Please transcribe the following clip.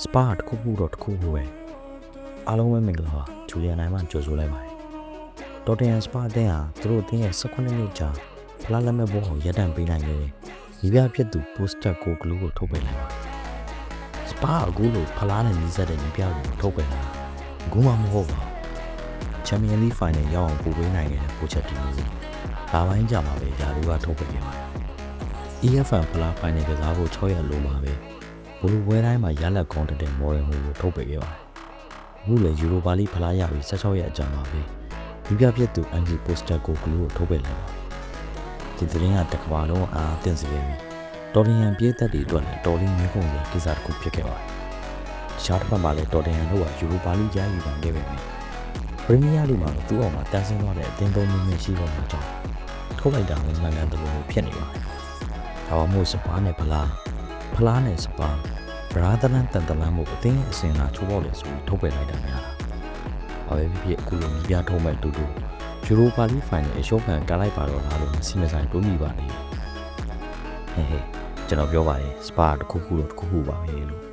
စပါတခုခုတော့တခုခုပဲအားလုံးပဲမင်္ဂလာပါဂျူလီယန်နိုင်မှကြိုဆိုလိုက်ပါတယ်တော်တန်စပါအသင်းဟာသူတို့အသင်းရဲ့18နှစ်ကြာဖလားလက်မဲ့ဘောကိုရပ်တန့်ပေးနိုင်ခဲ့တယ်ဒီပြဖြစ်သူပိုစတာကိုဂလူးကိုထုတ်ပေးလိုက်ပါတယ်စပါအခုလိုဖလားနဲ့နီးစပ်တဲ့ဒီပြကိုထုတ်ပေးလာအခုမှမဟုတ်ပါချန်ပီယံလိဖိုင်နယ်ရောက်အောင်ပို့ပေးနိုင်ခဲ့တဲ့ပိုချက်တီမျိုးဒါပိုင်းကြမှာပဲယာလူကထုတ်ပေးခဲ့ပါတယ် EFL ဖလားဖိုင်နယ်ကစားဖို့6ရက်လိုပါပဲဘလူးဝဲတိုင်းမှာရလက်ကောင်းတဲ့မော်ဒယ်မှုကိုထုတ်ပေးခဲ့ပါတယ်အခုလည်းယူရိုပါလိဖလားရပြီး16ရက်အကြာမှာပဲဒီပြဖြစ်သူအန်ဂျီပိုစတာကိုဂလူးကိုထုတ်ပေးလိုက်ပါတယ်ဒီသတင်းကတကဘာလုံးအားတင်စီခဲ့ပြီးတော်တင်ဟန်ပြေးသက်တွေအတွက်လည်းတော်လင်းမျိုးကုန်ရဲ့ကိစ္စတစ်ခုဖြစ်ခဲ့ပါတယ်တခြားတစ်ဖက်မှာလည်းတော်တင်ဟန်တို့ကယူရိုပါလိကြားယူနိုင်ခဲ့ပေမယ့်ပရီးမီးယားလိမှာတော့သူ့အောင်မှာတန်းဆင်းသွားတဲ့အသင်းသုံးမျိုးရှိပေါ်မှာကြောင့်ထုတ်လိုက်တာမှန်ကန်တယ်လို့ဖြစ်နေပါတယ်ဒါမှမဟုတ်စပါးနဲ့ဖလားနဲ့စပါးဗရာဒလန်တန်တလန်မှုအသင်းရဲ့အစင်လာချိုးပေါက်လေဆိုပြီးထုတ်ပယ်လိုက်တာများတာ။ဘာပဲဖြစ်ဖြစ်အခုလိုမြပြထုတ်မဲ့တူတူယူရိုပါလိဖိုင်နယ်အရှုံးခံကလိုက်ပါတော့လားလို့စီမဆိုင်တွေးမိပါလေ။ဟဲ့ကျွန်တော်ပြောပါတယ်စပါးတခုခုတော့တခုခုပါပဲလို့